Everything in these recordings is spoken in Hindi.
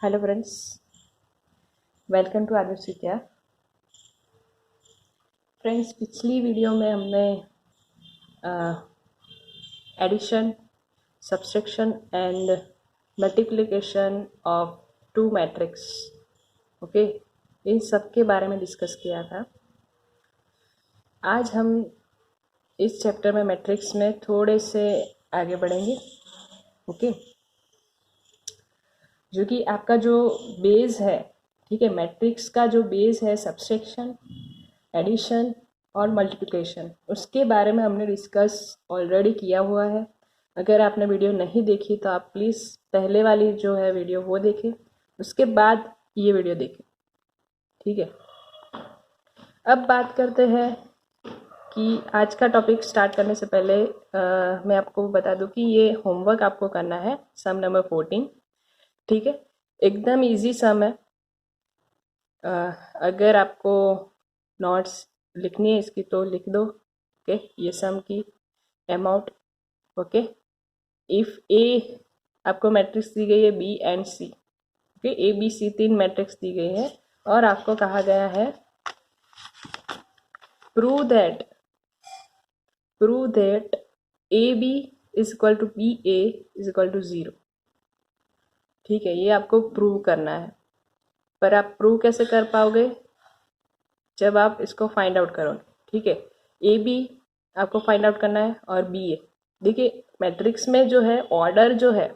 Hello friends, welcome to Adarsh Vidya. Friends, पिछली वीडियो में हमने addition, subtraction and multiplication of two matrix okay इन सब के बारे में डिस्कस किया था। आज हम इस चैप्टर में मैट्रिक्स में थोड़े से आगे बढ़ेंगे। ओके जो कि आपका जो बेस है, ठीक है, मैट्रिक्स का जो बेस है सब्सट्रैक्शन, एडिशन और मल्टीप्लिकेशन, उसके बारे में हमने डिस्कस ऑलरेडी किया हुआ है। अगर आपने वीडियो नहीं देखी तो आप प्लीज़ पहले वाली जो है वीडियो वो देखें, उसके बाद ये वीडियो देखें, ठीक है। अब बात करते हैं कि आज का टॉपिक स्टार्ट करने से पहले मैं आपको बता दूं कि ये होमवर्क आपको करना है, सम नंबर 14, ठीक है। एकदम इजी सम है। अगर आपको नोट्स लिखनी है इसकी तो लिख दो। ओके, ये सम की अमाउंट। ओके, इफ़ ए आपको मैट्रिक्स दी गई है B and C, okay, A B C 3 matrix दी गई है और आपको कहा गया है prove that A B is equal to B A is equal to 0, ठीक है। ये आपको प्रूव करना है, पर आप प्रूव कैसे कर पाओगे? जब आप इसको फाइंड आउट करोगे, ठीक है। ए बी आपको फाइंड आउट करना है और बी ए। देखिए, मैट्रिक्स में जो है ऑर्डर जो है,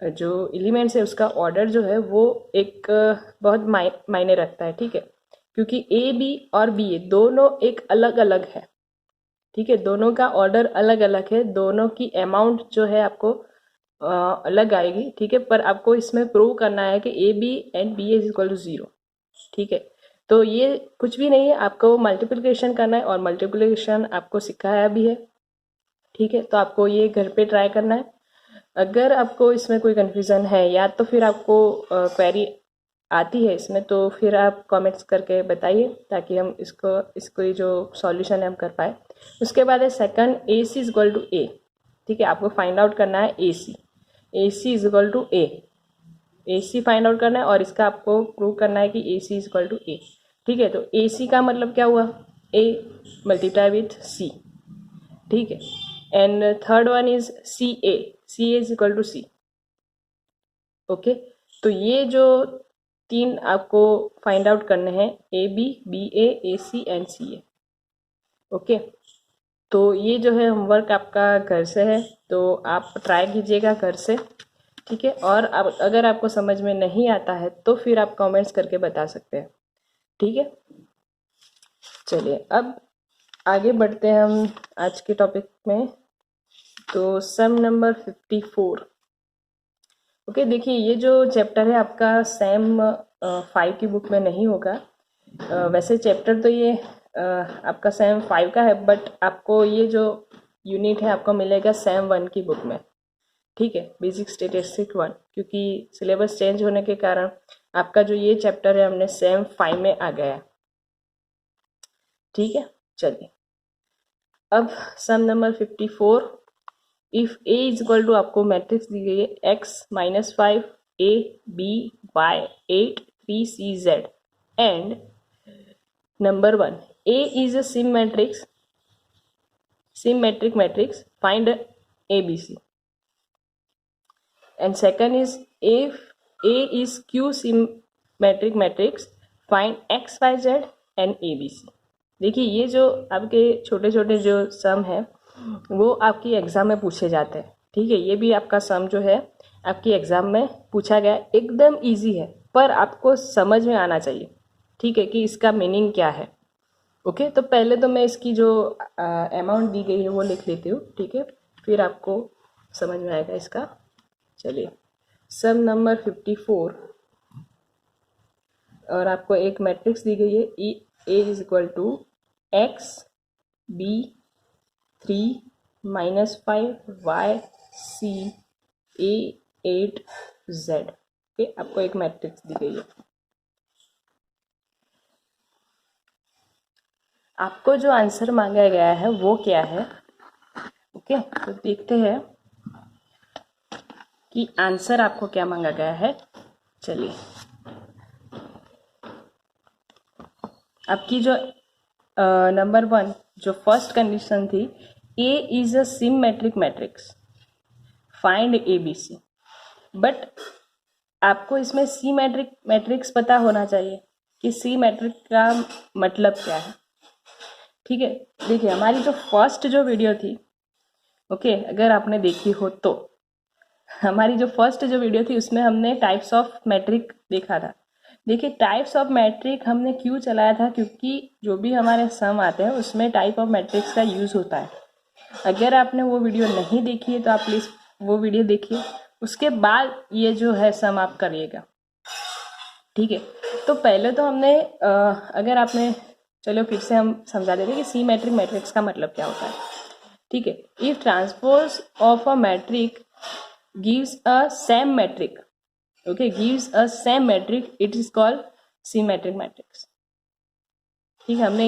जो एलिमेंट्स है उसका ऑर्डर जो है वो एक बहुत मायने रखता है, ठीक है। क्योंकि ए बी और बी ए दोनों एक अलग अलग है, ठीक है। दोनों का ऑर्डर अलग अलग है, दोनों की अमाउंट जो है आपको अलग आएगी, ठीक है। पर आपको इसमें प्रूव करना है कि A B and B is equal to 0, ठीक है। तो ये कुछ भी नहीं है, आपको मल्टीप्लिकेशन करना है और मल्टीप्लिकेशन आपको सिखाया भी है, ठीक है। तो आपको ये घर पे ट्राई करना है। अगर आपको इसमें कोई कन्फ्यूज़न है या तो फिर आपको क्वेरी आती है इसमें, तो फिर आप कमेंट्स करके बताइए ताकि हम इसको जो सॉल्यूशन है हम कर पाए। उसके बाद है second, A C is equal to A, ठीक है। आपको फाइंड आउट करना है A C is equal to A C find out करना है और इसका आपको प्रूव करना है कि A C is equal to A, ठीक है। तो ए सी का मतलब क्या हुआ? ए मल्टीप्लाई विथ सी, ठीक है। And third one is C A is equal to C, okay. तो ये जो 3 आपको फाइंड आउट करने हैं, A B A C and C A, okay. तो ये जो है होमवर्क आपका घर से है, तो आप ट्राई कीजिएगा घर से, ठीक है। और अब अगर आपको समझ में नहीं आता है तो फिर आप कमेंट्स करके बता सकते हैं, ठीक है। चलिए अब आगे बढ़ते हैं हम आज के टॉपिक में। तो सम नंबर 54, ओके। देखिए, ये जो चैप्टर है आपका सैम 5 की बुक में नहीं होगा। वैसे चैप्टर तो ये आपका सैम 5 का है, बट आपको ये जो यूनिट है आपको मिलेगा सैम 1 की बुक में, ठीक है, बेसिक स्टैटिस्टिक्स 1। क्योंकि सिलेबस चेंज होने के कारण आपका जो ये चैप्टर है हमने सैम 5 में आ गया, ठीक है। चलिए अब some number 54, if A is equal to, आपको मैट्रिक्स दी गई है x minus 5 a b y 8 3 c z and number 1 a is a symmetric matrix, find abc, and second is if a is q symmetric matrix, find x y z and abc। देखिए, ये जो आपके छोटे छोटे जो सम है वो आपकी एग्ज़ाम में पूछे जाते हैं, ठीक है। ये भी आपका सम जो है आपकी एग्ज़ाम में पूछा गया, एकदम इजी है, पर आपको समझ में आना चाहिए, ठीक है, कि इसका मीनिंग क्या है, ओके। तो पहले तो मैं इसकी जो अमाउंट दी गई है वो लिख लेती हूँ, ठीक है, फिर आपको समझ में आएगा इसका। चलिए, सम नंबर 54 और आपको एक मैट्रिक्स दी गई है A is equal to X B 3 minus 5 Y C A 8 Z, okay. आपको एक मैट्रिक्स दी गई है। आपको जो आंसर मांगा गया है वो क्या है, ओके। तो देखते हैं कि आंसर आपको क्या मांगा गया है। चलिए, आपकी जो नंबर 1 जो फर्स्ट कंडीशन थी, A is a symmetric matrix, find A B C. But आपको इसमें सी मैट्रिक्स पता होना चाहिए कि सी मैट्रिक का मतलब क्या है। ठीक है, देखिए हमारी जो फर्स्ट जो वीडियो थी, ओके, अगर आपने देखी हो तो हमारी जो फर्स्ट जो वीडियो थी उसमें हमने टाइप्स ऑफ मैट्रिक देखा था। देखिए टाइप्स ऑफ मैट्रिक हमने क्यों चलाया था, क्योंकि जो भी हमारे सम आते हैं उसमें टाइप ऑफ मैट्रिक्स का यूज़ होता है। अगर आपने वो वीडियो नहीं देखी है तो आप प्लीज़ वो वीडियो देखिए, उसके बाद ये जो है सम आप करिएगा। ठीक है, तो पहले तो हमने अगर आपने, चलो फिर से हम समझा देते हैं कि सी मैट्रिक मैट्रिक्स का मतलब क्या होता है। ठीक है, if transpose of a matric gives a same metric, okay, gives a same metric, it is called symmetric matrix। ठीक है, हमने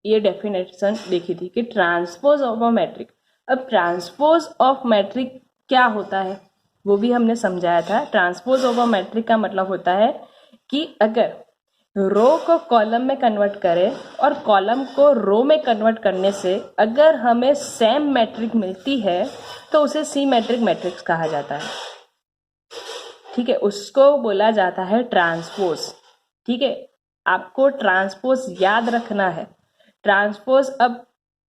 ये डेफिनेशन देखी थी कि ट्रांसपोज ऑफ अ मैट्रिक। अब ट्रांसपोज ऑफ मैट्रिक क्या होता है वो भी हमने समझाया था। ट्रांसपोज ऑफ अ मैट्रिक का मतलब होता है कि अगर रो को कॉलम में कन्वर्ट करें और कॉलम को रो में कन्वर्ट करने से अगर हमें सेम मैट्रिक मिलती है तो उसे सी मैट्रिक मैट्रिक्स कहा जाता है। ठीक है, उसको बोला जाता है ट्रांसपोज। ठीक है, आपको ट्रांसपोज याद रखना है। ट्रांसपोज, अब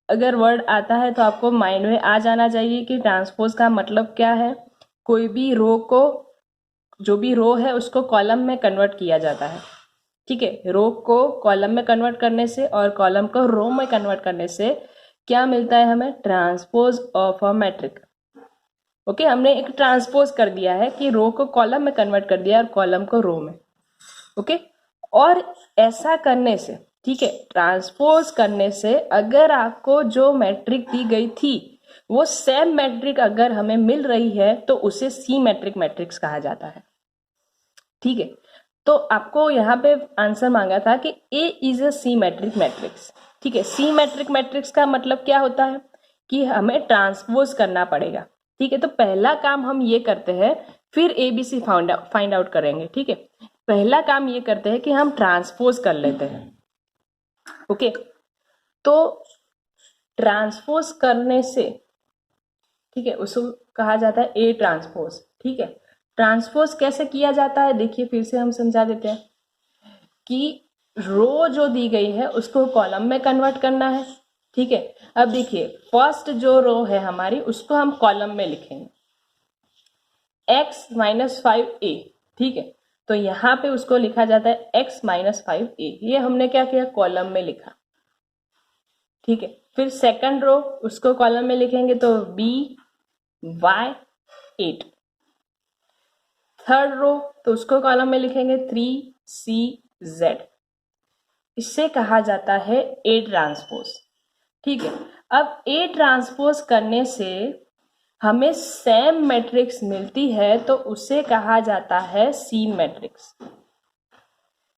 अगर वर्ड आता है तो आपको माइंड में आ जाना चाहिए कि ट्रांसपोज का मतलब क्या है। कोई भी रो को, जो भी रो है उसको कॉलम में कन्वर्ट किया जाता है। ठीक है, रो को कॉलम में कन्वर्ट करने से और कॉलम को रो में कन्वर्ट करने से क्या मिलता है हमें, transpose of a matric. Okay, हमने एक ट्रांसपोज कर दिया है कि रो को कॉलम में कन्वर्ट कर दिया और कॉलम को रो में। ओके, और ऐसा करने से, ठीक है, ट्रांसपोज करने से अगर आपको जो मैट्रिक दी गई थी वो सेम मैट्रिक अगर हमें मिल रही है तो उसे सी मैट्रिक मैट्रिक्स कहा जाता है। ठीक है, तो आपको यहाँ पे आंसर मांगा था कि A is a C matrix matrix. ठीक है, सी मैट्रिक मैट्रिक्स का मतलब क्या होता है कि हमें ट्रांसपोज करना पड़ेगा। ठीक है, तो पहला काम हम ये करते हैं, फिर एबीसी फाइंड आउट करेंगे। ठीक है, पहला काम ये करते हैं कि हम ट्रांसपोज कर लेते हैं। ओके, तो ट्रांसपोज करने से, ठीक है, उसको कहा जाता है ए ट्रांसपोज। ठीक है, ट्रांसपोज कैसे किया जाता है देखिए फिर से हम समझा देते हैं कि रो जो दी गई है उसको कॉलम में कन्वर्ट करना है। ठीक है, अब देखिए फर्स्ट जो रो है हमारी उसको हम कॉलम में लिखेंगे x-5a। ठीक है, तो यहाँ पे उसको लिखा जाता है x-5a। ये हमने क्या किया, कॉलम में लिखा। ठीक है, फिर सेकंड रो उसको कॉलम में लिखेंगे तो by8। थर्ड रो तो उसको कॉलम में लिखेंगे 3cz। इससे कहा जाता है ए ट्रांसपोज। ठीक है, अब ए ट्रांसपोज करने से हमें सेम मैट्रिक्स मिलती है तो उसे कहा जाता है सी मैट्रिक्स,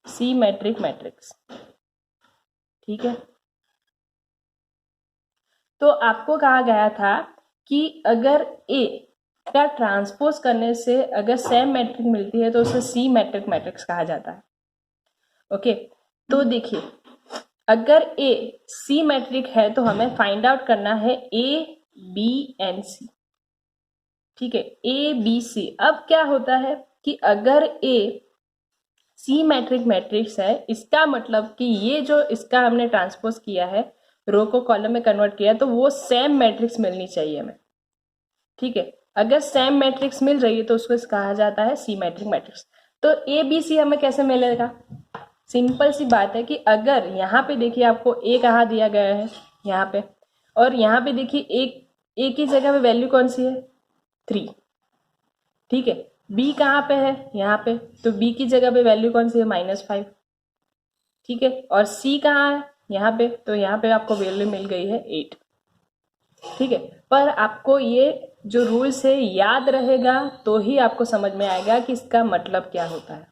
सी मैट्रिक मैट्रिक्स। ठीक है, तो आपको कहा गया था कि अगर ए का ट्रांसपोज करने से अगर सेम मैट्रिक मिलती है तो उसे सी मैट्रिक मैट्रिक्स कहा जाता है। ओके, तो देखिए अगर ए सी मैट्रिक है तो हमें फाइंड आउट करना है ए बी एंड सी। ठीक है, ए बी सी। अब क्या होता है कि अगर ए सी मैट्रिक मैट्रिक्स है, इसका मतलब कि ये जो इसका हमने ट्रांसपोज किया है, रो को कॉलम में कन्वर्ट किया, तो वो सेम मैट्रिक्स मिलनी चाहिए हमें। ठीक है, अगर सेम मैट्रिक्स मिल रही है तो उसको कहा जाता है सी मैट्रिक मैट्रिक्स। तो ए बी सी हमें कैसे मिलेगा, सिंपल सी बात है कि अगर यहाँ पे देखिए आपको ए कहाँ दिया गया है, यहाँ पे, और यहाँ पे देखिए एक की जगह पे वैल्यू कौन सी है, 3। ठीक है, बी कहाँ पे है, यहाँ पे, तो बी की जगह पे वैल्यू कौन सी है, -5। ठीक है, और सी कहाँ है, यहाँ पे, तो यहाँ पे आपको वैल्यू मिल गई है 8। ठीक है, पर आपको ये जो रूल्स है याद रहेगा तो ही आपको समझ में आएगा कि इसका मतलब क्या होता है।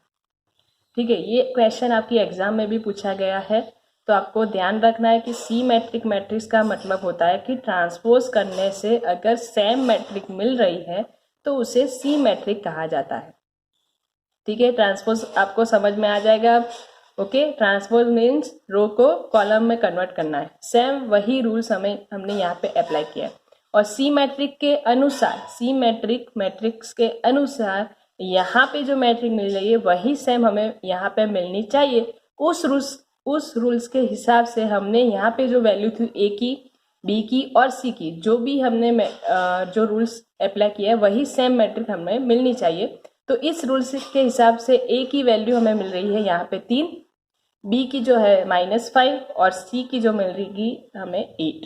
ठीक है, ये क्वेश्चन आपकी एग्जाम में भी पूछा गया है, तो आपको ध्यान रखना है कि सी मैट्रिक मैट्रिक्स का मतलब होता है कि ट्रांसपोज करने से अगर सेम मैट्रिक मिल रही है तो उसे सी मैट्रिक कहा जाता है। ठीक है, ट्रांसपोज आपको समझ में आ जाएगा अब। ओके, ट्रांसपोज मीन्स रो को कॉलम में कन्वर्ट करना है। सेम वही रूल्स हमने यहाँ पे अप्लाई किया है। और सी मैट्रिक के अनुसार, सी मैट्रिक्स के अनुसार यहाँ पे जो मैट्रिक मिल रही है वही सेम हमें यहाँ पे मिलनी चाहिए। उस रूल्स के हिसाब से हमने यहाँ पे जो वैल्यू थी ए की, बी की और सी की, जो भी हमने जो रूल्स अप्लाई किया है वही सेम मैट्रिक हमें मिलनी चाहिए। तो इस रूल्स के हिसाब से ए की वैल्यू हमें मिल रही है यहाँ पे 3, बी की जो है -5 और सी की जो मिल रही हमें 8।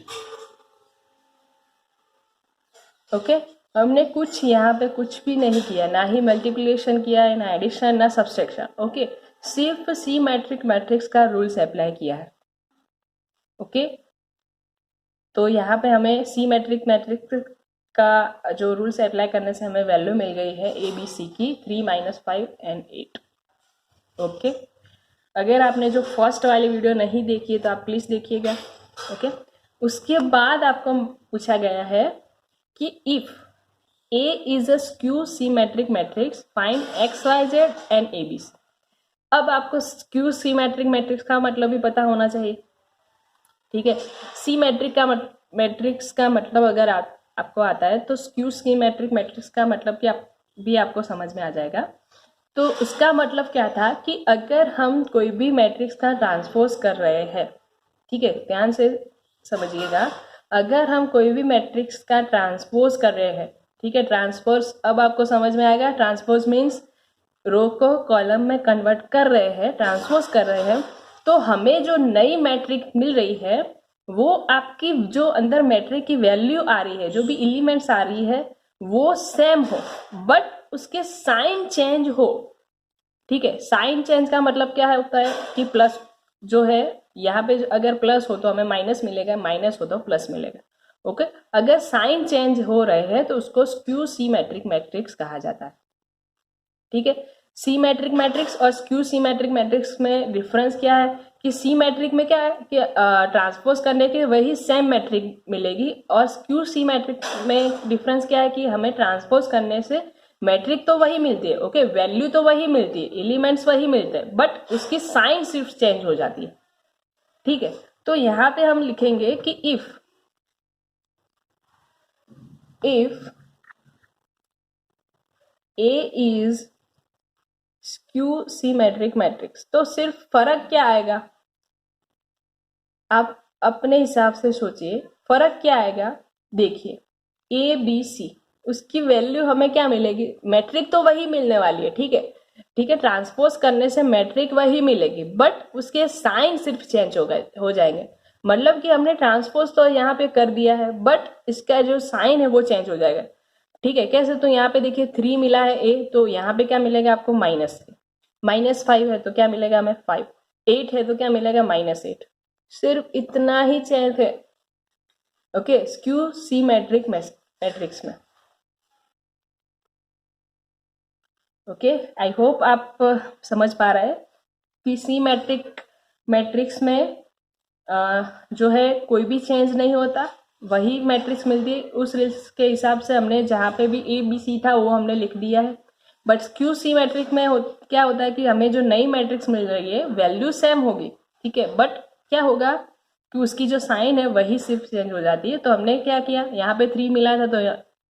ओके, हमने कुछ यहाँ पे कुछ भी नहीं किया, ना ही मल्टीप्लिकेशन किया है, ना एडिशन, ना सब्सट्रैक्शन। ओके, सिर्फ सी मैट्रिक्स का रूल्स अप्लाई किया है। ओके, तो यहाँ पे हमें सी मैट्रिक्स का जो रूल्स अप्लाई करने से हमें वैल्यू मिल गई है ए बी सी की 3, -5 एंड 8। ओके, अगर आपने जो फर्स्ट वाली वीडियो नहीं देखी है तो आप प्लीज़ देखिएगा। ओके, उसके बाद आपको पूछा गया है कि if A is a skew symmetric matrix find X Y Z and A B C. अब आपको स्क्यू सिमेट्रिक मैट्रिक्स का मतलब भी पता होना चाहिए। ठीक है, सी मैट्रिक्स का मतलब अगर आपको आता है तो स्क्यू सिमेट्रिक मैट्रिक्स का मतलब कि भी आपको समझ में आ जाएगा। तो उसका मतलब क्या था कि अगर हम कोई भी मैट्रिक्स का ट्रांसपोज कर रहे हैं, ठीक है, ध्यान से समझिएगा, अगर हम कोई भी मैट्रिक्स का ट्रांसपोज कर रहे हैं, ठीक है, ट्रांसपोज अब आपको समझ में आएगा। ट्रांसपोज मीन्स रो को कॉलम में कन्वर्ट कर रहे हैं, ट्रांसपोज कर रहे हैं। तो हमें जो नई मैट्रिक मिल रही है वो आपकी जो अंदर मैट्रिक की वैल्यू आ रही है, जो भी एलिमेंट्स आ रही है वो सेम हो, बट उसके साइन चेंज हो। ठीक है, साइन चेंज का मतलब क्या है होता है कि प्लस जो है यहाँ पे अगर प्लस हो तो हमें माइनस मिलेगा, माइनस हो तो प्लस मिलेगा। ओके, अगर साइन चेंज हो रहे हैं तो उसको स्क्यू सिमेट्रिक मैट्रिक्स कहा जाता है। ठीक है, सिमेट्रिक मैट्रिक्स और स्क्यू सिमेट्रिक मैट्रिक्स में डिफरेंस क्या है कि सिमेट्रिक में क्या है कि ट्रांसपोज करने के वही सेम मैट्रिक मिलेगी, और स्क्यू सिमेट्रिक में डिफरेंस क्या है कि हमें ट्रांसपोज करने से मैट्रिक तो वही मिलती है, ओके, वैल्यू तो वही मिलती है, एलिमेंट्स वही मिलते हैं, बट उसकी साइन सिर्फ चेंज हो जाती है। ठीक है, तो यहाँ पे हम लिखेंगे कि if A is skew symmetric matrix, तो सिर्फ फर्क क्या आएगा, आप अपने हिसाब से सोचिए फर्क क्या आएगा। देखिए ए बी सी, उसकी वैल्यू हमें क्या मिलेगी, मैट्रिक तो वही मिलने वाली है। ठीक है, ठीक है, ट्रांसपोज करने से मैट्रिक वही मिलेगी, बट उसके साइन सिर्फ चेंज हो जाएंगे। मतलब कि हमने ट्रांसपोज तो यहाँ पे कर दिया है, बट इसका जो साइन है वो चेंज हो जाएगा। ठीक है, कैसे, तो यहाँ पे देखिए 3 मिला है ए, तो यहाँ पे क्या मिलेगा आपको -3, -5 है तो क्या मिलेगा हमें 5, 8 है तो क्या मिलेगा -8, सिर्फ इतना ही चेंज है। ओके, स्क्यू सी मैट्रिक्स में। ओके, आई होप आप समझ पा रहे हैं कि सी मैट्रिक्स में जो है कोई भी चेंज नहीं होता, वही मैट्रिक्स मिलती है। उस रिस्क के हिसाब से हमने जहाँ पे भी ए बी सी था वो हमने लिख दिया है। बट क्यू सी मैट्रिक्स में क्या होता है कि हमें जो नई मैट्रिक्स मिल रही है वैल्यू सेम होगी, ठीक है, बट क्या होगा कि उसकी जो साइन है वही सिर्फ चेंज हो जाती है। तो हमने क्या किया, यहाँ पे 3 मिला था तो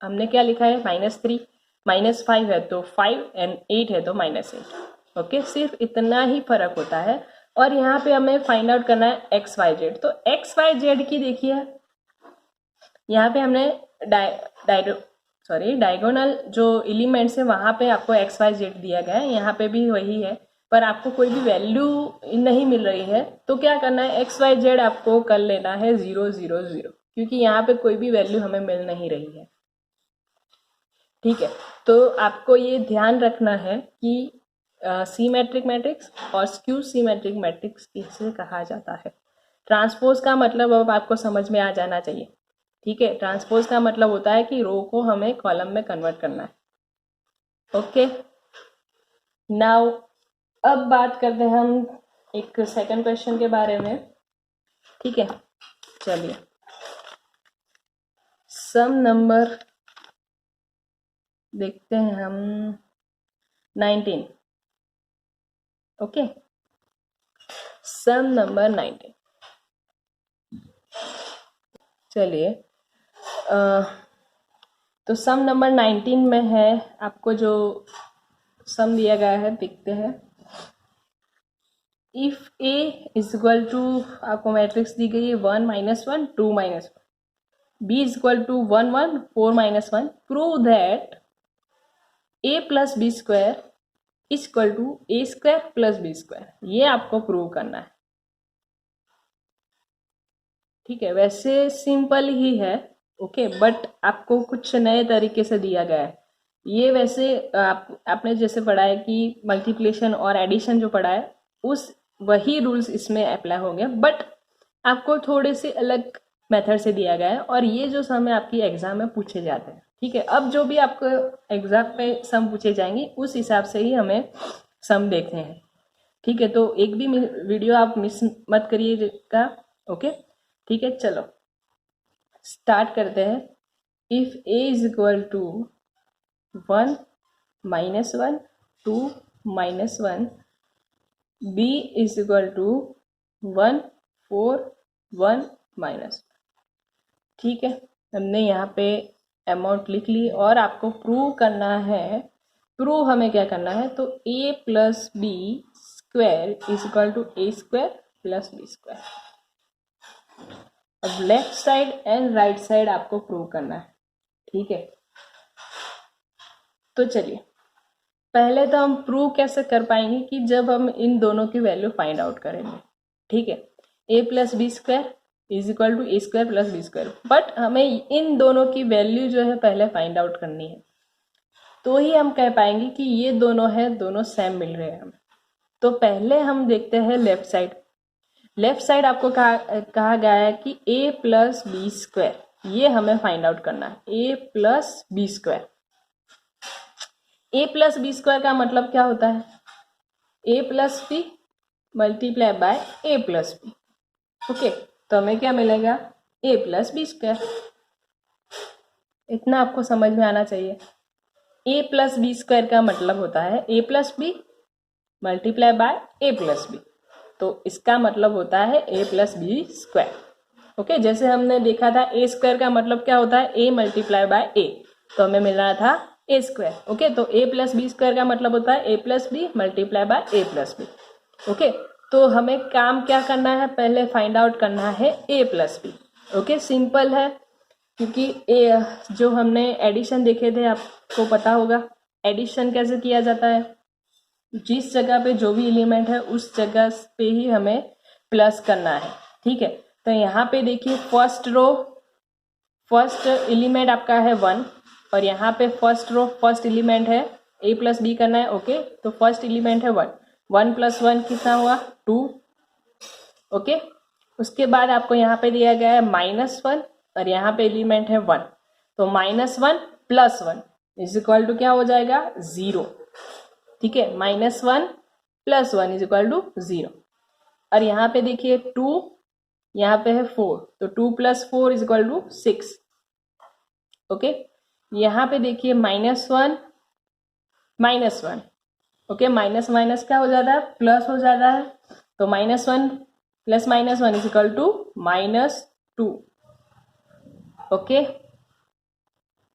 हमने क्या लिखा है -3, -5 है तो 5 एंड 8 है तो -8। ओके, सिर्फ इतना ही फर्क होता है। और यहाँ पे हमें फाइंड आउट करना है एक्स वाई जेड। तो एक्स वाई जेड की देखिए, यहाँ पे हमने डायगोनल जो एलिमेंट्स है वहाँ पे आपको एक्स वाई जेड दिया गया है, यहाँ पे भी वही है, पर आपको कोई भी वैल्यू नहीं मिल रही है तो क्या करना है, एक्स वाई जेड आपको कर लेना है 0 0 0, क्योंकि यहाँ पे कोई भी वैल्यू हमें मिल नहीं रही है। ठीक है, तो आपको ये ध्यान रखना है कि सिमेट्रिक मैट्रिक्स और स्क्यू सिमेट्रिक मैट्रिक्स किसे कहा जाता है। ट्रांसपोज का मतलब अब आपको समझ में आ जाना चाहिए। ठीक है, ट्रांसपोज का मतलब होता है कि रो को हमें कॉलम में कन्वर्ट करना है। ओके, नाउ अब बात करते हैं हम एक सेकंड क्वेश्चन के बारे में। ठीक है, चलिए, सम नंबर देखते हैं हम 19। ओके, सम नंबर 19। चलिए, तो सम नंबर 19 में है, आपको जो सम दिया गया है देखते हैं। If A is equal to, आपको मैट्रिक्स दी गई है 1 -1 2 -1, B is equal to 1 1 4 -1, prove that A plus B square is equal to A square plus B square. ये आपको प्रूव करना है। ठीक है, वैसे सिंपल ही है, ओके, बट आपको कुछ नए तरीके से दिया गया है। ये वैसे आपने जैसे पढ़ा है कि मल्टीप्लिकेशन और एडिशन जो पढ़ा है, उस वही रूल्स इसमें अप्लाई होंगे, बट आपको थोड़े से अलग मेथड से दिया गया है, और ये जो सम है आपकी एग्जाम में पूछे जाते हैं। ठीक है, अब जो भी आपको एग्जाम पे सम पूछे जाएंगे उस हिसाब से ही हमें सम देखने हैं। ठीक है, तो एक भी वीडियो आप मिस मत करिएगा। ओके, ठीक है, चलो स्टार्ट करते हैं। If A is equal to 1 -1 2 -1, B is equal to 1 4 1 -1। ठीक है, हमने यहाँ पे अमाउंट लिख ली, और आपको प्रूव करना है। प्रूव हमें क्या करना है, तो a plus B square is equal to A square plus B square. अब left side and right side आपको प्रूव करना है। ठीक है, तो चलिए, पहले तो हम प्रूव कैसे कर पाएंगे कि जब हम इन दोनों की वैल्यू फाइंड आउट करेंगे। ठीक है, A plus B square is equal to A square plus B square, but हमें इन दोनों की वैल्यू जो है पहले फाइंड आउट करनी है, तो ही हम कह पाएंगे कि ये दोनों है, दोनों सेम मिल रहे हैं हमें। तो पहले हम देखते हैं लेफ्ट साइड। लेफ्ट साइड आपको कहा गया है कि a प्लस बी स्क्वायर, ये हमें फाइंड आउट करना है। a plus B square, a plus B square का मतलब क्या होता है, a plus B multiply by a plus B. Okay, तो हमें क्या मिलेगा, a प्लस बी स्क्वायर। इतना आपको समझ में आना चाहिए। a प्लस बी स्क्वायर का मतलब होता है a plus B multiply by a plus B, तो इसका मतलब होता है a plus B square. Okay, जैसे हमने देखा था ए स्क्वायर का मतलब क्या होता है, a मल्टीप्लाई बाय a, तो हमें मिल रहा था a स्क्वायर। ओके, तो a प्लस बी स्क्वायर का मतलब होता है a plus B multiply by a plus B. Okay, तो हमें काम क्या करना है, पहले फाइंड आउट करना है a plus B. Okay, simple है, क्योंकि जो हमने एडिशन देखे थे आपको पता होगा एडिशन कैसे किया जाता है। जिस जगह पे जो भी एलिमेंट है उस जगह पे ही हमें प्लस करना है। ठीक है, तो यहाँ पे देखिए फर्स्ट रो फर्स्ट एलिमेंट आपका है 1, और यहाँ पे फर्स्ट रो फर्स्ट एलिमेंट है a प्लस बी करना है। ओके, तो फर्स्ट एलिमेंट है 1, 1 + 1 कितना हुआ 2। ओके, उसके बाद आपको यहाँ पे दिया गया है -1, और यहाँ पे एलिमेंट है 1, तो -1 + 1 इज इक्वल टू क्या हो जाएगा 0। ठीक है, -1 + 1 इज इक्वल टू 0, और यहाँ पे देखिए 2, यहाँ पे है 4, तो 2 + 4 इज इक्वल टू 6। ओके, यहाँ पे देखिए -1 -1, ओके, माइनस माइनस क्या हो जाता है, प्लस हो जाता है, तो -1 + -1 इज इक्वल टू -2। ओके,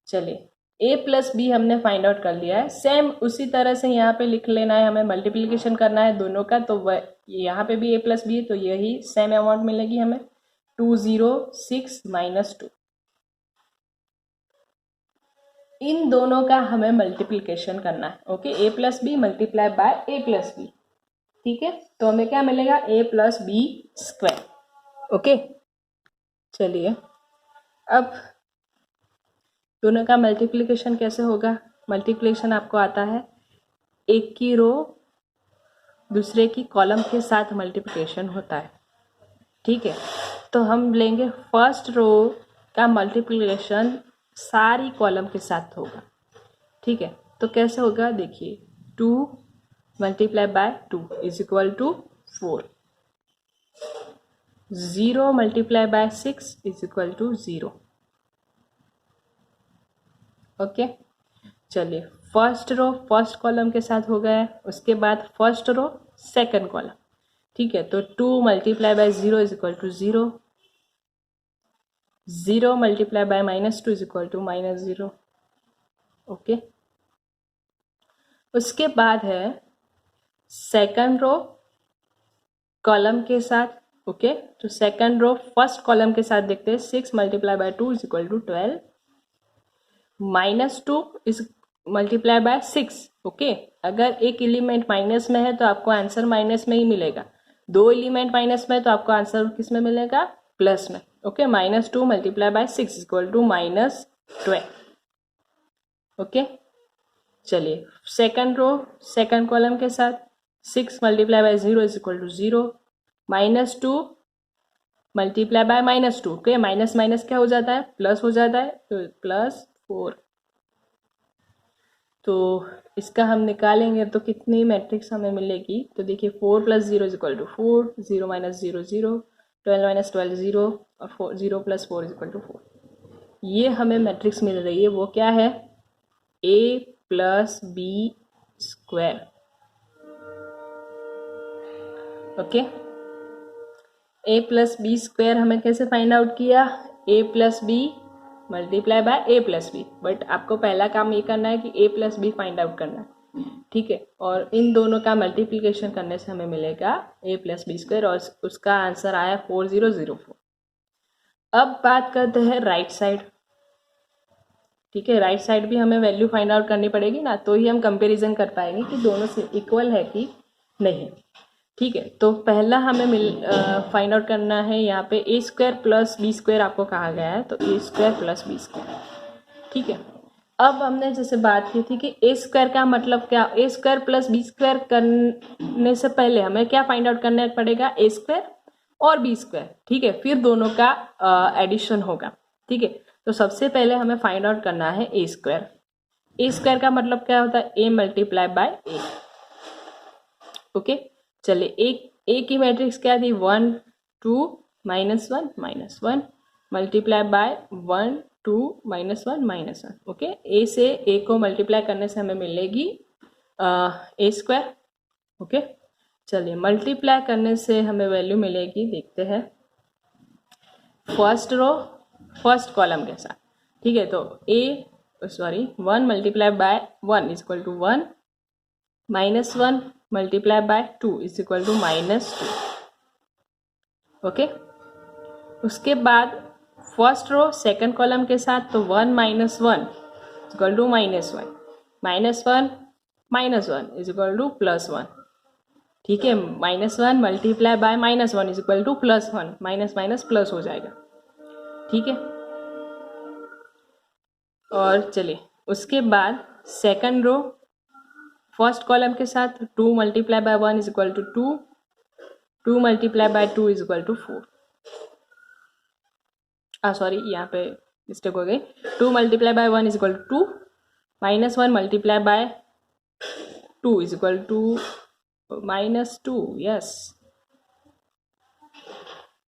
चलिए a प्लस बी हमने फाइंड आउट कर लिया है। सेम उसी तरह से यहाँ पे लिख लेना है, हमें मल्टीप्लिकेशन करना है दोनों का, तो वह यहाँ पे भी a प्लस बी है, तो यही सेम अमाउंट मिलेगी हमें 206 - 2। इन दोनों का हमें मल्टीप्लिकेशन करना है। Okay, a plus B multiply by a plus B. ठीक है, तो हमें क्या मिलेगा a plus B square. Okay, चलिए अब दोनों का मल्टीप्लिकेशन कैसे होगा। मल्टीप्लिकेशन आपको आता है, एक की रो दूसरे की कॉलम के साथ मल्टीप्लिकेशन होता है। ठीक है, तो हम लेंगे फर्स्ट रो का मल्टीप्लिकेशन सारी कॉलम के साथ होगा। ठीक है, तो कैसे होगा देखिए, 2 multiply by 2 is equal to 4, 0 multiply by 6 is equal to 0। Okay, चलिए फर्स्ट रो फर्स्ट कॉलम के साथ हो गया है, उसके बाद फर्स्ट रो सेकंड कॉलम, ठीक है। तो 2 multiply by 0 is equal to 0, 0 multiply by -2 is equal to -0, okay. उसके बाद है सेकंड रो कॉलम के साथ, ओके। तो सेकंड रो फर्स्ट कॉलम के साथ देखते हैं, 6 multiply by 2 is equal to 12, -2 is multiply by 6, okay. अगर एक एलिमेंट माइनस में है तो आपको आंसर माइनस में ही मिलेगा, 2 एलिमेंट माइनस में है तो आपको आंसर किस में मिलेगा, प्लस में, okay. -2 multiply by 6 is equal to -12, okay. चलिए सेकंड रो सेकंड कॉलम के साथ 6 multiply by 0 is equal to 0, -2 multiply by -2, okay. Minus minus क्या हो जाता है, प्लस हो जाता है, तो +4। तो इसका हम निकालेंगे तो कितनी मैट्रिक्स हमें मिलेगी, तो देखिए 4 + 0 इज इक्वल टू 4, 0 - 0 0, 12 - 12 0, और 0 + 4 इज इक्वल टू 4। ये हमें मैट्रिक्स मिल रही है, वो क्या है, a + b square, okay. a + b square हमें कैसे फाइंड आउट किया, a + b multiply by a + b, but आपको पहला काम ये करना है कि a + b फाइंड आउट करना है, ठीक है। और इन दोनों का मल्टीप्लिकेशन करने से हमें मिलेगा a + b स्क्वायर, और उसका आंसर आया 4004। अब बात करते हैं राइट साइड, ठीक है। राइट साइड भी हमें वैल्यू फाइंड आउट करनी पड़ेगी ना, तो ही हम कंपैरिजन कर पाएंगे कि दोनों से इक्वल है कि नहीं, ठीक है। तो पहला हमें फाइंड आउट करना है, यहाँ पे a square plus b square आपको कहा गया है, तो a square plus b square, ठीक है। अब हमने जैसे बात की थी कि a स्क्वायर का मतलब क्या, a square plus b square करने से पहले हमें क्या फाइंड आउट करना पड़ेगा, a स्क्वायर और b स्क्वायर, ठीक है। फिर दोनों का एडिशन होगा, ठीक है। तो सबसे पहले हमें फाइंड आउट करना है a स्क्वायर। a स्क्वायर का मतलब क्या होता है, a multiply by a, okay. चलिए एक की मैट्रिक्स क्या थी, 1 2 -1 -1 मल्टीप्लाई बाय 1 2 -1 -1, ओके। ए से ए को मल्टीप्लाई करने से हमें मिलेगी a स्क्वायर, ओके। चलिए मल्टीप्लाई करने से हमें वैल्यू मिलेगी, देखते हैं, फर्स्ट रो फर्स्ट कॉलम के साथ, ठीक है। तो 1 multiply by 1 is equal to 1, -1 multiply by 2 is equal to -2, okay. उसके बाद फर्स्ट रो सेकंड कॉलम के साथ, तो 1 - 1 is equal to -1, -1 is equal to +1, ठीक है। -1 multiply by -1 is equal to +1, minus minus plus हो जाएगा, ठीक है। और चलिए उसके बाद सेकंड रो फर्स्ट कॉलम के साथ 2 multiply by 1 is equal to 2, 2 multiply by 2 is equal to 4, sorry यहाँ पे मिस्टेक हो गई, 2 multiply by 1 is equal to 2, -1 multiply by 2 is equal to -2, yes.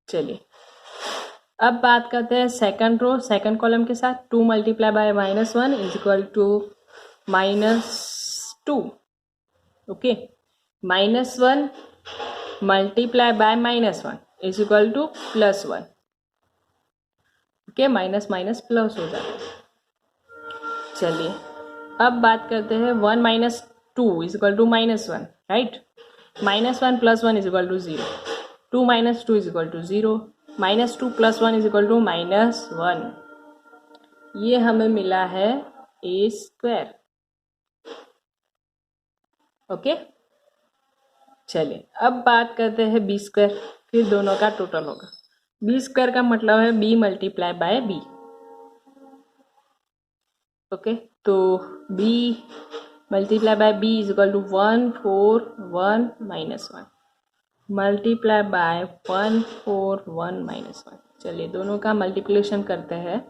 चलिए अब बात करते हैं सेकंड रो सेकंड कॉलम के साथ, 2 multiply by -1 is equal to -2, okay. -1 multiply by -1 is equal to +1, okay. Minus minus plus हो जाता है। चलिए अब बात करते हैं 1 - 2 is equal to -1, right. -1 + 1 is equal to 0, 2 - 2 is equal to 0, -2 + 1 is equal to -1, ये हमें मिला है a स्क्वायर, ओके। चलिए अब बात करते हैं b स्क्वायर, फिर दोनों का टोटल होगा। b स्क्वायर का मतलब है b multiply by b, okay. तो b multiply by b is equal to 1 4 1 -1 multiply by 1 4 1 -1। चलिए दोनों का मल्टीप्लिकेशन करते हैं,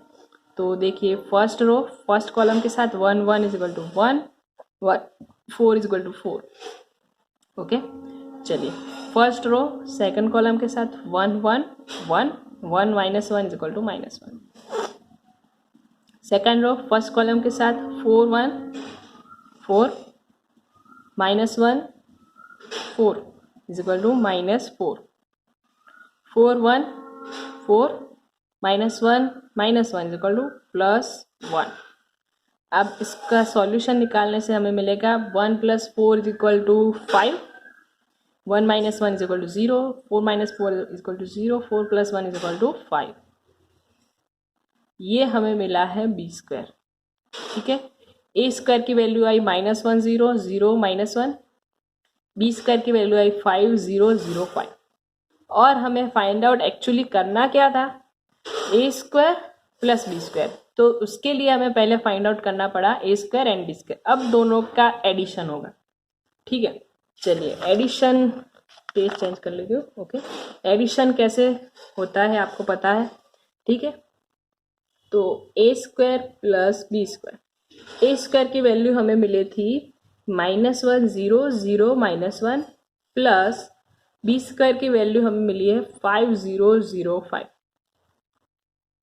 तो देखिए फर्स्ट रो फर्स्ट कॉलम के साथ 1 1 is equal to 1 1 4 is equal to 4, okay. चलिए फर्स्ट रो सेकंड कॉलम के साथ 1 1 1 1 -1 is equal to -1, second row first column के साथ 4 1 4 -1 4 is equal to -4, 4 1 4 -1 -1 is equal to +1। अब इसका सॉल्यूशन निकालने से हमें मिलेगा 1 + 4 is equal to 5, 1 - 1 is equal to 0, 4 - 4 is equal to 0, 4 + 1 is equal to 5। ये हमें मिला है b²। ठीक है, a² की वैल्यू आई -1 0 0 -1, b² की वैल्यू आई 5 0 0 5। और हमें फाइंड आउट एक्चुअली करना क्या था, a² + b²। तो उसके लिए हमें पहले फाइंड आउट करना पड़ा a² एंड b²। अब दोनों का एडिशन होगा। ठीक है, चलिए एडिशन, पेज चेंज कर लेते हो। ओके, एडिशन कैसे होता है आपको पता है। ठीक है, तो a² + b², a² की वैल्यू हमें मिली थी -1 0 0 -1 प्लस b² की वैल्यू हमें मिली है 5 0 0 5।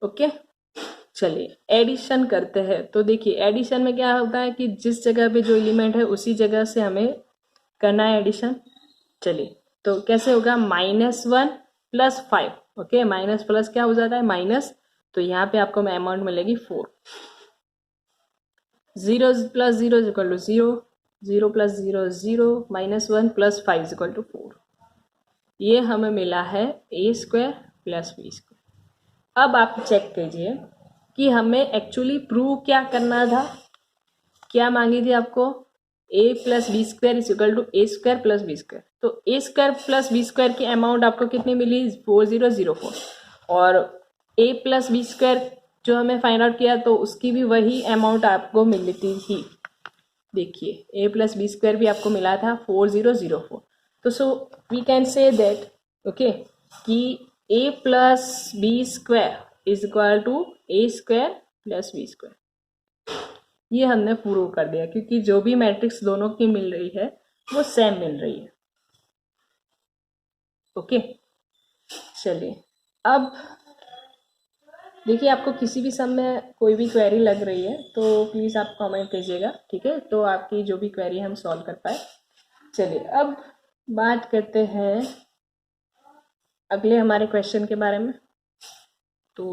ओके, चलिए एडिशन करते हैं। तो देखिए एडिशन में क्या होता है कि जिस जगह पे जो एलिमेंट है उसी जगह से हमें करना है एडिशन। चलिए तो कैसे होगा, -1 + 5। ओके, माइनस प्लस क्या हो जाता है, माइनस, तो यहाँ पे आपको अमाउंट मिलेगी 4। 0 + 0 is equal to 0, 0 + 0 0, -1 + 5 is equal to 4। ये हमें मिला है a² + b²। अब आप चेक कीजिए कि हमें एक्चुअली प्रूव क्या करना था। क्या मांगी थी आपको, a + b² is equal to a² + b²। तो a² + b² की अमाउंट आपको कितनी मिली, 4004। और a + b² जो हमें फाइंड आउट किया तो उसकी भी वही अमाउंट आपको मिली थी। देखिए a + b² भी आपको मिला था 4004। तो so we can say that okay कि a + b² is equal to a² + b²। ये हमने प्रूव कर दिया क्योंकि जो भी मैट्रिक्स दोनों की मिल रही है वो सेम मिल रही है। ओके, चलिए अब देखिए आपको किसी भी सम में कोई भी क्वेरी लग रही है तो प्लीज़ आप कमेंट कीजिएगा। ठीक है, तो आपकी जो भी क्वेरी हम सॉल्व कर पाए। चलिए अब बात करते हैं अगले हमारे क्वेश्चन के बारे में। तो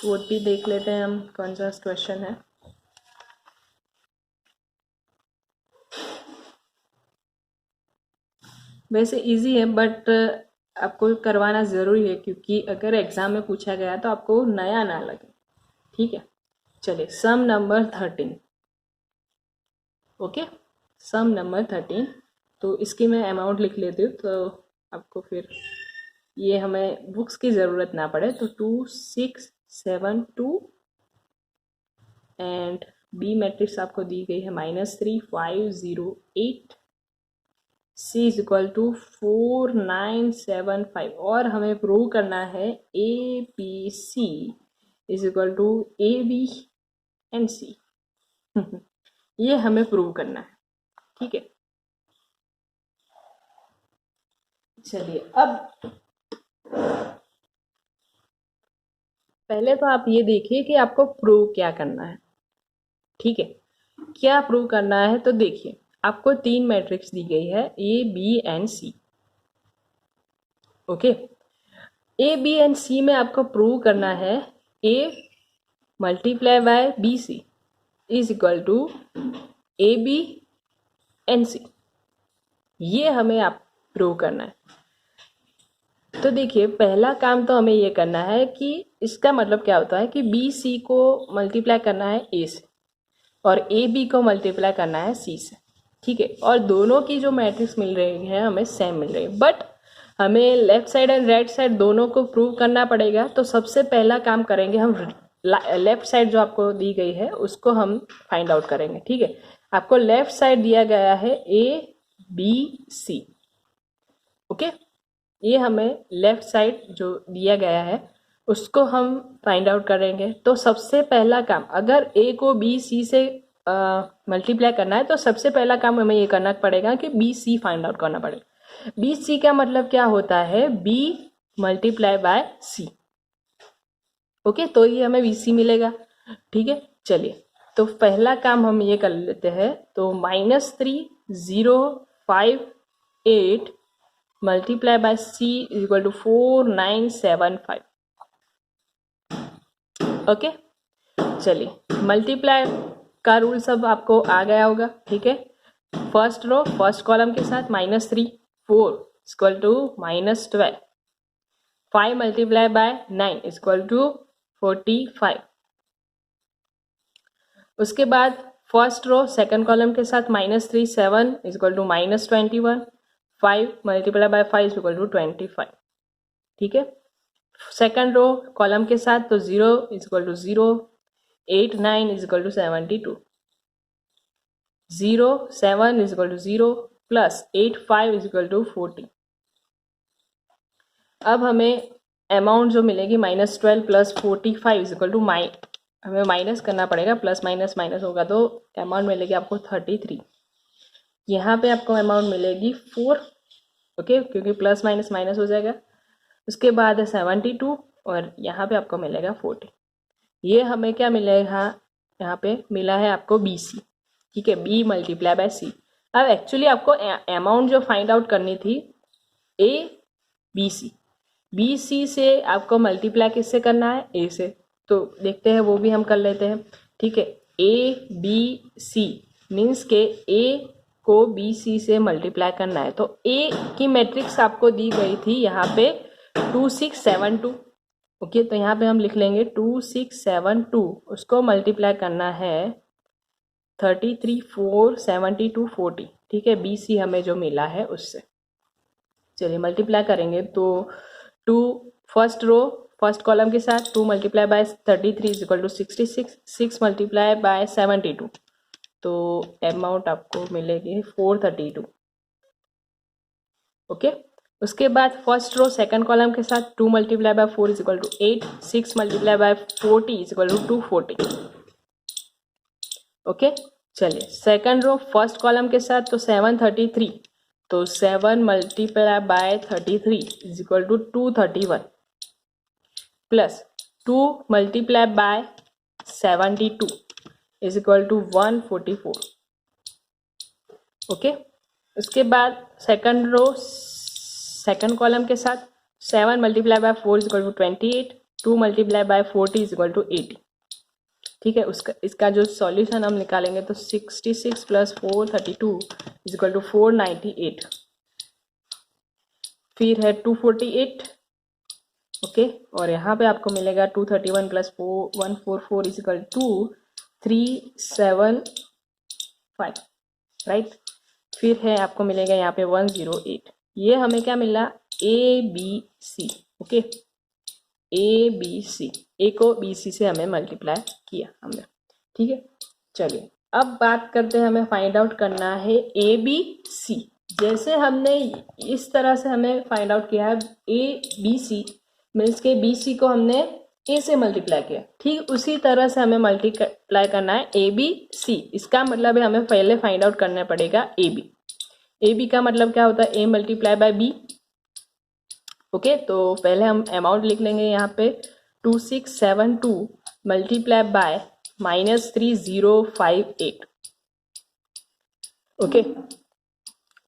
वो भी देख लेते हैं हम कौन सा क्वेश्चन है। वैसे इजी है बट आपको करवाना ज़रूरी है क्योंकि अगर एग्ज़ाम में पूछा गया तो आपको नया ना लगे। ठीक है, चलिए सम नंबर 13। ओके, सम नंबर 13। तो इसकी मैं अमाउंट लिख लेती हूँ तो आपको फिर ये हमें बुक्स की ज़रूरत ना पड़े। तो 2672 एंड बी मैट्रिक्स आपको दी गई है -3 5 0 8, C इज इक्वल टू 4975। और हमें प्रूव करना है ABC is equal to AB and C। ये हमें प्रूव करना है। ठीक है, चलिए अब पहले तो आप ये देखिए कि आपको प्रूव क्या करना है। ठीक है, क्या प्रूव करना है, तो देखिए आपको 3 मैट्रिक्स दी गई है A B and C। Okay, A B and C में आपको प्रूव करना है A multiply by BC is equal to AB and C। ये हमें आप प्रूव करना है। तो देखिए पहला काम तो हमें ये करना है कि इसका मतलब क्या होता है कि BC को मल्टीप्लाई करना है A से और AB को मल्टीप्लाई करना है C से। ठीक है, और दोनों की जो मैट्रिक्स मिल रही है हमें सेम मिल रही है, बट हमें left side and right side दोनों को प्रूव करना पड़ेगा। तो सबसे पहला काम करेंगे हम लेफ्ट साइड जो आपको दी गई है उसको हम फाइंड आउट करेंगे। ठीक है, आपको लेफ्ट साइड दिया गया है ABC। ओके, ये हमें लेफ्ट साइड जो दिया गया है उसको हम फाइंड आउट करेंगे। तो सबसे पहला काम, अगर A को BC से मल्टीप्लाई करना है तो सबसे पहला काम हमें ये करना पड़ेगा कि BC फाइंड आउट करना पड़ेगा। BC का मतलब क्या होता है, B multiply by C। Okay, तो ये हमें BC मिलेगा। ठीक है, चलिए तो पहला काम हम ये कर लेते हैं। तो -3 0 5 8 multiply by C is equal to 4975। Okay, चलिए मल्टीप्लाई का रूल सब आपको आ गया होगा। ठीक है, फर्स्ट रो फर्स्ट कॉलम के साथ -3 4 equal to -12, 5 multiply by 9 equal to 45। उसके बाद फर्स्ट रो सेकंड कॉलम के साथ -3 7 equal to -21, 5 multiply by 5 equal to 25। ठीक है, सेकंड रो कॉलम के साथ तो 0 equal to 0, 8 9 equal to 72, 0 7 equal to 0 प्लस 8 5 इक्वल टू 40। अब हमें अमाउंट जो मिलेगी -12 प्लस 45 इक्वल टू हमें माइनस करना पड़ेगा, प्लस माइनस माइनस होगा तो अमाउंट मिलेगी आपको 33। यहाँ पे आपको अमाउंट मिलेगी 4। ओके, क्योंकि प्लस माइनस माइनस हो जाएगा। उसके बाद है 72 और यहाँ पे आपको मिलेगा 40। ये हमें क्या मिलेगा, यहाँ पे मिला है आपको BC। ठीक है, B मल्टीप्लाई बाय C। अब एक्चुअली आपको अमाउंट जो फाइंड आउट करनी थी BC से आपको मल्टीप्लाई किससे करना है, A से। तो देखते हैं, वो भी हम कर लेते हैं। ठीक है, ABC मीन्स के A को BC से मल्टीप्लाई करना है। तो A की मैट्रिक्स आपको दी गई थी यहाँ पे 2672। ओके, तो यहाँ पे हम लिख लेंगे 2672, उसको मल्टीप्लाई करना है 33 4 72 40। ठीक है, BC हमें जो मिला है उससे। चलिए मल्टीप्लाई करेंगे तो 2 फर्स्ट रो फर्स्ट कॉलम के साथ 2 multiply by 33 is equal to 66, 6 multiply by 72 तो अमाउंट आपको मिलेगी 432। ओके, उसके बाद फर्स्ट रो सेकंड कॉलम के साथ 2 multiply by 4 is equal to 8, 6 multiply by 40 is equal to 240। Okay, चलिए सेकंड रो फर्स्ट कॉलम के साथ तो 733, तो 7 multiply by 33 is equal to 231 plus 2 multiply by 72 is equal to 144। Okay, उसके बाद सेकंड रो सेकंड कॉलम के साथ 7 multiply by 4 is equal to 28, 2 multiply by 40 is equal to 80। ठीक है, उसका इसका जो सॉल्यूशन हम निकालेंगे तो 66 प्लस 432 इज इक्वल टू 498, फिर है 248। ओके, और यहाँ पे आपको मिलेगा 231 plus 144 is equal to 375। Right, फिर है आपको मिलेगा यहाँ पे 108। ये हमें क्या मिला, ABC। ओके, ABC, A को BC से हमें मल्टीप्लाई किया हमने। ठीक है, चलिए अब बात करते हैं, हमें फाइंड आउट करना है ABC। जैसे हमने इस तरह से हमें फाइंड आउट किया है ABC मीन्स के BC को हमने A से मल्टीप्लाई किया, ठीक उसी तरह से हमें मल्टीप्लाई करना है ABC। इसका मतलब है हमें पहले फाइंड आउट करना पड़ेगा AB का मतलब क्या होता है, A multiply by B। Okay, तो पहले हम अमाउंट लिख लेंगे यहाँ पे 2672 मल्टीप्लाई बाय -3058। ओके,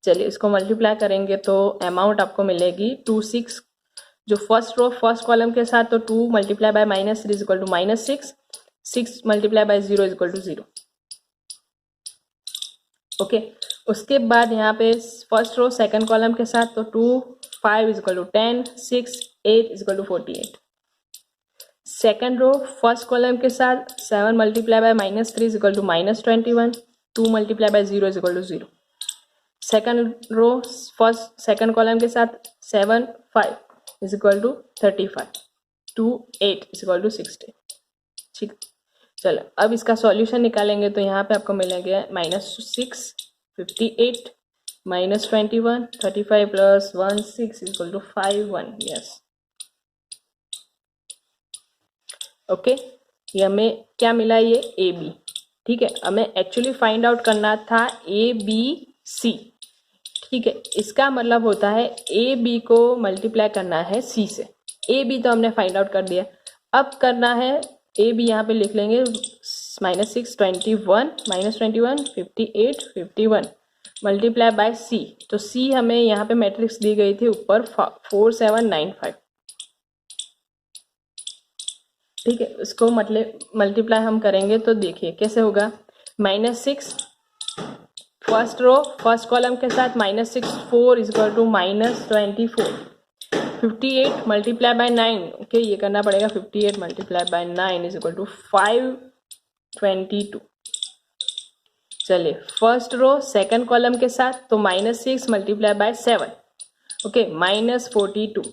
चलिए इसको मल्टीप्लाई करेंगे तो अमाउंट आपको मिलेगी 26, जो फर्स्ट रो फर्स्ट कॉलम के साथ तो 2 multiply by -3 is equal to -6, 6 multiply by 0 is equal to 0। Okay, उसके बाद यहाँ पे फर्स्ट रो सेकंड कॉलम के साथ तो 2 5 is equal to 10, 6 8 is equal to 48। Second row first column के साथ 7 multiply by -3 is equal to -21, 2 multiply by 0 is equal to 0। Second row first second column के साथ 7 5 is equal to 35, 2 8 is equal to 60। ठीक, चलो अब इसका सॉल्यूशन निकालेंगे तो यहाँ पे आपको मिलेगा -6 58 -21 35 plus 1 6 is equal to 5 1। Yes, okay, ये हमें क्या मिला, ये AB। ठीक है, हमें एक्चुअली फाइंड आउट करना था ABC। ठीक है, इसका मतलब होता है AB को मल्टीप्लाई करना है C से। AB तो हमने फाइंड आउट कर दिया, अब करना है AB। यहाँ पे लिख लेंगे -6 21 -21 58 51 मल्टीप्लाई बाय सी। तो सी हमें यहाँ पे मैट्रिक्स दी गई थी ऊपर 4795। ठीक है, इसको मतलब मल्टीप्लाई हम करेंगे तो देखिए कैसे होगा। -6 फर्स्ट रो फर्स्ट कॉलम के साथ -6 4 is equal to -24। 58 multiply by 9, okay ये करना पड़ेगा। 58 multiply by 9 is equal to 522। चलिए फर्स्ट रो सेकंड कॉलम के साथ तो -6 multiply by 7, okay -42।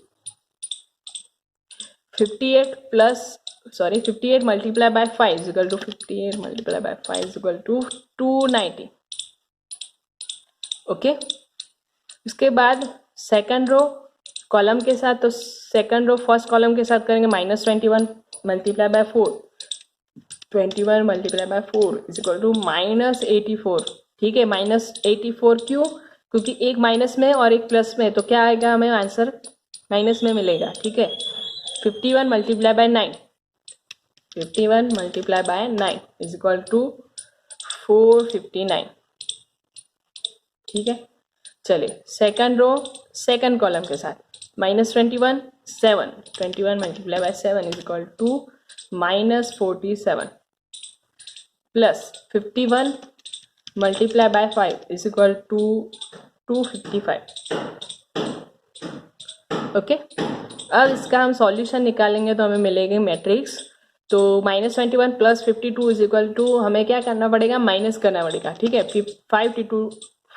58 multiply by 5 is equal to 58 multiply by 5 is equal to 290, okay. उसके बाद सेकंड रो कॉलम के साथ तो सेकंड रो फर्स्ट कॉलम के साथ करेंगे -21 multiply by 4, 21 multiply by 4 is equal to -84। ठीक है, -84 क्यों? क्योंकि एक माइनस में और एक प्लस में, तो क्या आएगा हमें आंसर माइनस में मिलेगा। ठीक है, 51 multiply by 9, 51 multiply by 9 is equal to 459। ठीक है, चलिए सेकंड रो सेकंड कॉलम के साथ -21 7, 21 multiply by 7 is equal to -47 plus 51 multiply by 5 is equal to 255। Okay, अब इसका हम सॉल्यूशन निकालेंगे तो हमें मिलेगी मैट्रिक्स। तो -21 प्लस 52 इज इक्वल टू हमें क्या करना पड़ेगा, माइनस करना पड़ेगा। ठीक है,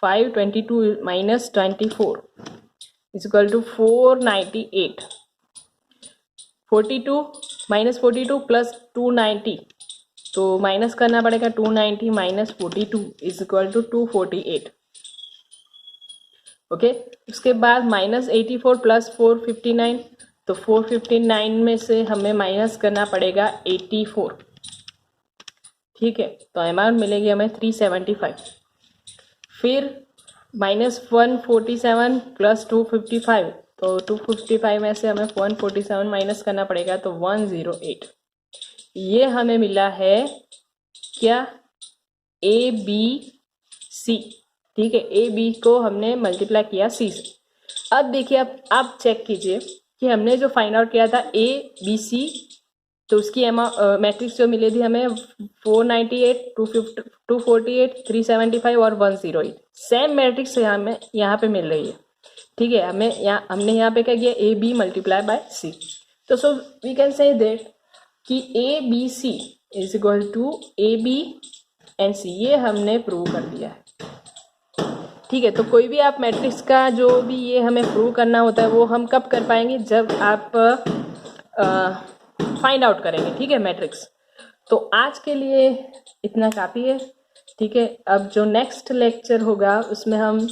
522 minus 24 is equal to 498। 42 -42 plus 290, तो माइनस करना पड़ेगा 290 minus 42 is equal to 248। Okay, उसके बाद -84 प्लस 459, तो 459 में से हमें माइनस करना पड़ेगा 84। ठीक है, तो अमाउंट मिलेगी हमें 375। फिर -147 प्लस 255, तो 255 में से हमें 147 माइनस करना पड़ेगा, तो 108। ये हमें मिला है क्या, ABC। ठीक है, AB को हमने मल्टीप्लाई किया C से। अब देखिए, आप चेक कीजिए कि हमने जो फाइंड आउट किया था ABC, तो उसकी मैट्रिक्स जो मिली थी हमें 498, 248, 375 और 108। सेम मैट्रिक्स यहाँ पे मिल रही है। ठीक है, हमने यहाँ पे क्या किया, AB मल्टीप्लाई बाय C। तो so we can say that कि ABC is equal to AB and C, ये हमने प्रूव कर दिया है। ठीक है, तो कोई भी आप मैट्रिक्स का जो भी ये हमें प्रूव करना होता है वो हम कब कर पाएंगे, जब आप फाइंड आउट करेंगे। ठीक है, मैट्रिक्स। तो आज के लिए इतना काफ़ी है। ठीक है, अब जो नेक्स्ट लेक्चर होगा उसमें हम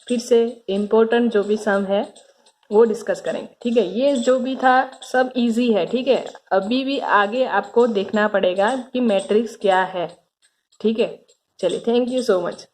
फिर से इम्पोर्टेंट जो भी सम है वो डिस्कस करेंगे। ठीक है, ये जो भी था सब इजी है। ठीक है, अभी भी आगे आपको देखना पड़ेगा कि मैट्रिक्स क्या है। ठीक है, चलिए, थैंक यू सो मच।